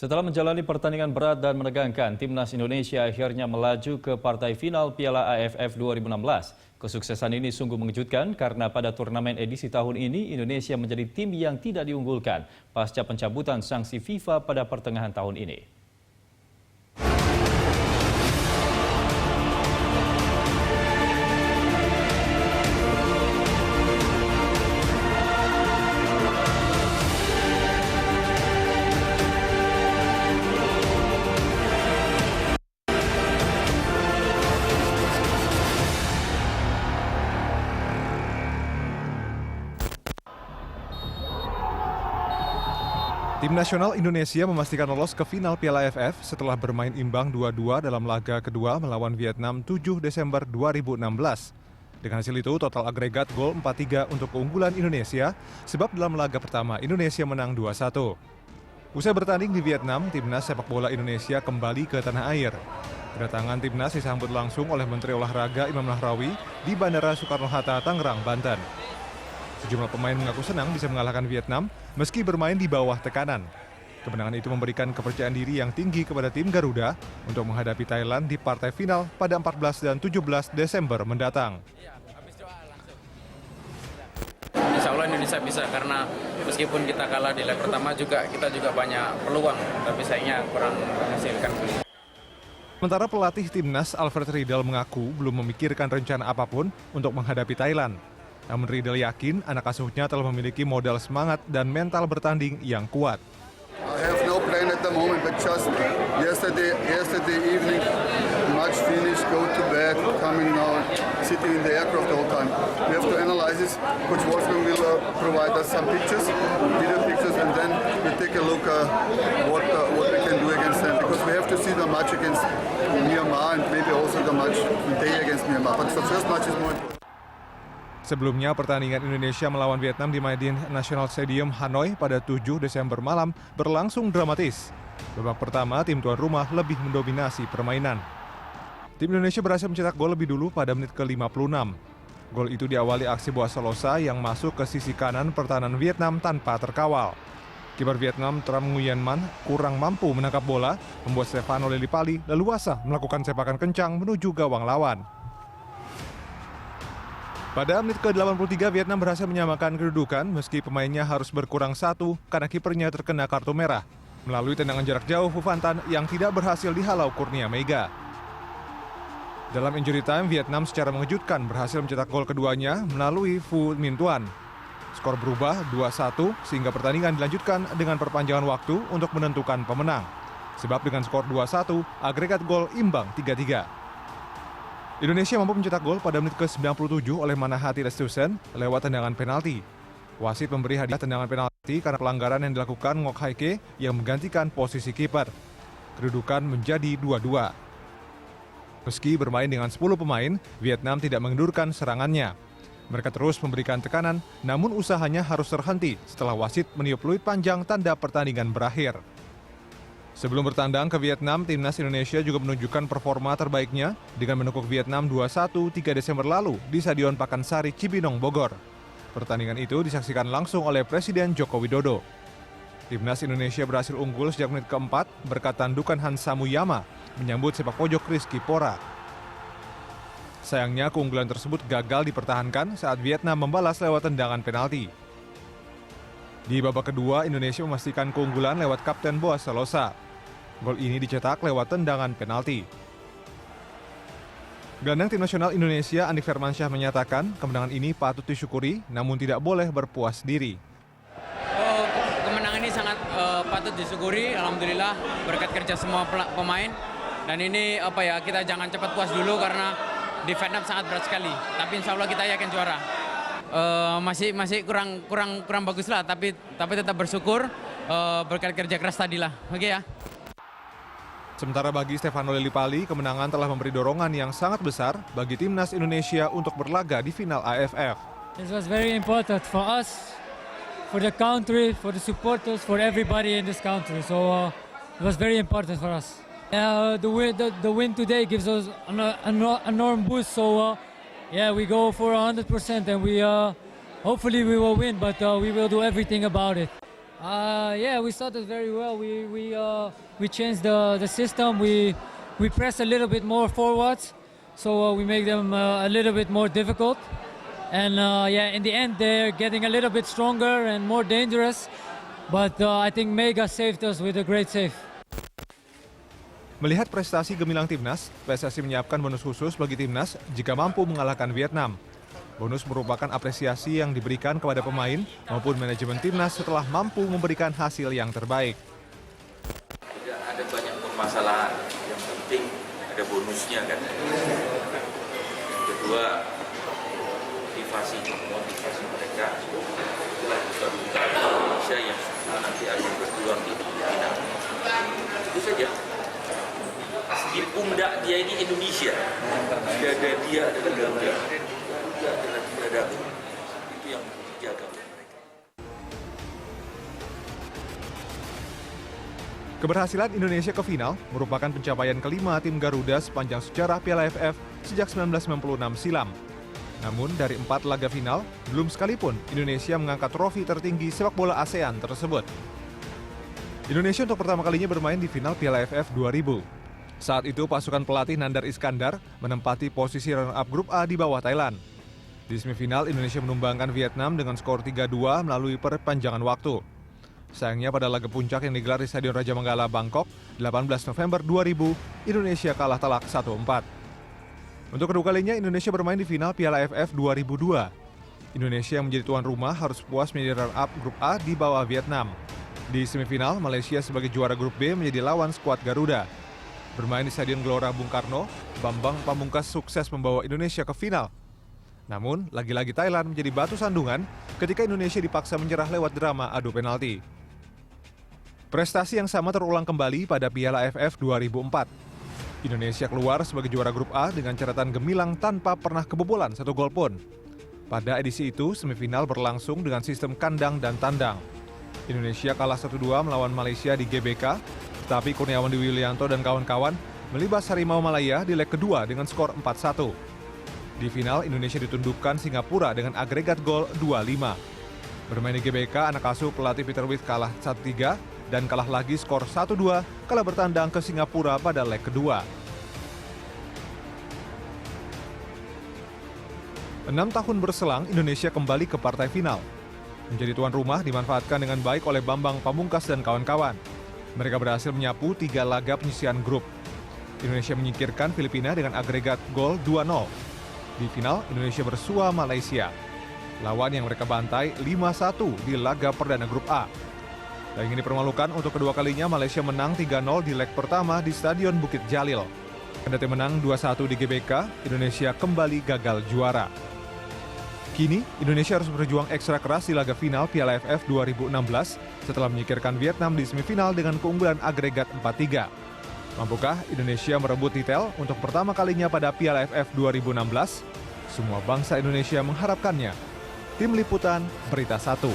Setelah menjalani pertandingan berat dan menegangkan, Timnas Indonesia akhirnya melaju ke partai final Piala AFF 2016. Kesuksesan ini sungguh mengejutkan karena pada turnamen edisi tahun ini Indonesia menjadi tim yang tidak diunggulkan pasca pencabutan sanksi FIFA pada pertengahan tahun ini. Tim nasional Indonesia memastikan lolos ke final Piala AFF setelah bermain imbang 2-2 dalam laga kedua melawan Vietnam 7 Desember 2016. Dengan hasil itu, total agregat gol 4-3 untuk keunggulan Indonesia, sebab dalam laga pertama Indonesia menang 2-1. Usai bertanding di Vietnam, Timnas sepak bola Indonesia kembali ke tanah air. Kedatangan Timnas disambut langsung oleh Menteri Olahraga Imam Nahrawi di Bandara Soekarno-Hatta, Tangerang, Banten. Sejumlah pemain mengaku senang bisa mengalahkan Vietnam meski bermain di bawah tekanan. Kemenangan itu memberikan kepercayaan diri yang tinggi kepada tim Garuda untuk menghadapi Thailand di partai final pada 14 dan 17 Desember mendatang. Insya Allah Indonesia bisa, karena meskipun kita kalah di leg pertama kita juga banyak peluang, tapi sayangnya kurang menghasilkan. Sementara pelatih Timnas Alfred Riedel mengaku belum memikirkan rencana apapun untuk menghadapi Thailand. Namun Riedel yakin anak asuhnya telah memiliki modal semangat dan mental bertanding yang kuat. I have no plan at the moment, but just yesterday evening, match finish, go to bed, coming now, sitting in the aircraft the whole time. We have to analyze this. Coach Wolfgang will provide us some pictures, video pictures, and then we take a look what we can do against them, because we have to see the match against Myanmar and maybe also the match day against Myanmar. But the first match is more important. Sebelumnya, pertandingan Indonesia melawan Vietnam di Maidin National Stadium, Hanoi pada 7 Desember malam berlangsung dramatis. Babak pertama, tim tuan rumah lebih mendominasi permainan. Tim Indonesia berhasil mencetak gol lebih dulu pada menit ke-56. Gol itu diawali aksi Boas Salosa yang masuk ke sisi kanan pertahanan Vietnam tanpa terkawal. Kiper Vietnam Tram Nguyen Man kurang mampu menangkap bola, membuat Stefano Lillipali leluasa melakukan sepakan kencang menuju gawang lawan. Pada menit ke-83, Vietnam berhasil menyamakan kedudukan meski pemainnya harus berkurang satu karena kipernya terkena kartu merah melalui tendangan jarak jauh Phuvantan yang tidak berhasil dihalau Kurnia Meiga. Dalam injury time, Vietnam secara mengejutkan berhasil mencetak gol keduanya melalui Phu Minh Tuan. Skor berubah 2-1 sehingga pertandingan dilanjutkan dengan perpanjangan waktu untuk menentukan pemenang. Sebab dengan skor 2-1, agregat gol imbang 3-3. Indonesia mampu mencetak gol pada menit ke-97 oleh Manahati Lestusen lewat tendangan penalti. Wasit memberi hadiah tendangan penalti karena pelanggaran yang dilakukan Ngoc Haike yang menggantikan posisi kiper. Kedudukan menjadi 2-2. Meski bermain dengan 10 pemain, Vietnam tidak mengendurkan serangannya. Mereka terus memberikan tekanan, namun usahanya harus terhenti setelah wasit meniup peluit panjang tanda pertandingan berakhir. Sebelum bertandang ke Vietnam, Timnas Indonesia juga menunjukkan performa terbaiknya dengan menekuk Vietnam 2-1 3 Desember lalu di Stadion Pakansari, Cibinong, Bogor. Pertandingan itu disaksikan langsung oleh Presiden Joko Widodo. Timnas Indonesia berhasil unggul sejak menit keempat berkat tandukan Hansa Muyama menyambut sepak pojok Rizky Pora. Sayangnya keunggulan tersebut gagal dipertahankan saat Vietnam membalas lewat tendangan penalti. Di babak kedua, Indonesia memastikan keunggulan lewat Kapten Boas Salosa. Gol ini dicetak lewat tendangan penalti. Gelandang tim nasional Indonesia Andik Firmansyah menyatakan kemenangan ini patut disyukuri, namun tidak boleh berpuas diri. Kemenangan ini sangat patut disyukuri, alhamdulillah berkat kerja semua pemain. Dan ini kita jangan cepat puas dulu karena di Vietnam sangat berat sekali. Tapi insya Allah kita yakin juara. Masih kurang bagus lah, tapi tetap bersyukur berkat kerja keras tadi lah. Oke ya. Sementara bagi Stefano Lillipali, kemenangan telah memberi dorongan yang sangat besar bagi timnas Indonesia untuk berlaga di final AFF. It was very important for us, for the country, for the supporters, for everybody in this country. So it was very important for us. The win today gives us an enormous boost. So we go for 100% and hopefully we will win, but we will do everything about it. Yeah, we started very well. We changed the system. We press a little bit more forwards, so we make them a little bit more difficult. And yeah, in the end, they're getting a little bit stronger and more dangerous. But I think Mega saved us with a great save. Melihat prestasi gemilang timnas, PSSI menyiapkan bonus khusus bagi timnas jika mampu mengalahkan Vietnam. Bonus merupakan apresiasi yang diberikan kepada pemain maupun manajemen timnas setelah mampu memberikan hasil yang terbaik. Tidak ada banyak permasalahan, yang penting ada bonusnya kan. Yang kedua, motivasi mereka, itulah duta-duta Indonesia yang nanti akan berjuang di final. Itu saja. Di pundak dia ini Indonesia, dada dia adalah Garuda. Itu yang dijaga oleh mereka. Keberhasilan Indonesia ke final merupakan pencapaian kelima tim Garuda sepanjang sejarah Piala AFF sejak 1996 silam. Namun dari 4 laga final, belum sekalipun Indonesia mengangkat trofi tertinggi sepak bola ASEAN tersebut. Indonesia untuk pertama kalinya bermain di final Piala AFF 2000. Saat itu pasukan pelatih Nandar Iskandar menempati posisi runner-up grup A di bawah Thailand. Di semifinal, Indonesia menumbangkan Vietnam dengan skor 3-2 melalui perpanjangan waktu. Sayangnya pada laga puncak yang digelar di Stadion Raja Manggala, Bangkok, 18 November 2000, Indonesia kalah telak 1-4. Untuk kedua kalinya, Indonesia bermain di final Piala AFF 2002. Indonesia yang menjadi tuan rumah harus puas menjadi runner-up grup A di bawah Vietnam. Di semifinal, Malaysia sebagai juara grup B menjadi lawan skuad Garuda. Bermain di Stadion Gelora Bung Karno, Bambang Pamungkas sukses membawa Indonesia ke final. Namun, lagi-lagi Thailand menjadi batu sandungan ketika Indonesia dipaksa menyerah lewat drama adu penalti. Prestasi yang sama terulang kembali pada Piala AFF 2004. Indonesia keluar sebagai juara grup A dengan catatan gemilang tanpa pernah kebobolan 1 gol pun. Pada edisi itu, semifinal berlangsung dengan sistem kandang dan tandang. Indonesia kalah 1-2 melawan Malaysia di GBK, tetapi Kurniawan Dwi Yulianto dan kawan-kawan melibas Harimau Malaya di leg kedua dengan skor 4-1. Di final, Indonesia ditundukkan Singapura dengan agregat gol 2-5. Bermain di GBK, anak asuh pelatih Peter With kalah 1-3 dan kalah lagi skor 1-2 kala bertandang ke Singapura pada leg kedua. 6 tahun berselang, Indonesia kembali ke partai final. Menjadi tuan rumah dimanfaatkan dengan baik oleh Bambang Pamungkas dan kawan-kawan. Mereka berhasil menyapu 3 laga penyisian grup. Indonesia menyingkirkan Filipina dengan agregat gol 2-0. Di final, Indonesia bersua Malaysia. Lawan yang mereka bantai 5-1 di laga perdana grup A. Dan ini dipermalukan untuk kedua kalinya Malaysia menang 3-0 di leg pertama di Stadion Bukit Jalil. Kendati menang 2-1 di GBK, Indonesia kembali gagal juara. Kini, Indonesia harus berjuang ekstra keras di laga final Piala AFF 2016 setelah menyingkirkan Vietnam di semifinal dengan keunggulan agregat 4-3. Mampukah Indonesia merebut titel untuk pertama kalinya pada Piala AFF 2016? Semua bangsa Indonesia mengharapkannya. Tim Liputan, Berita 1.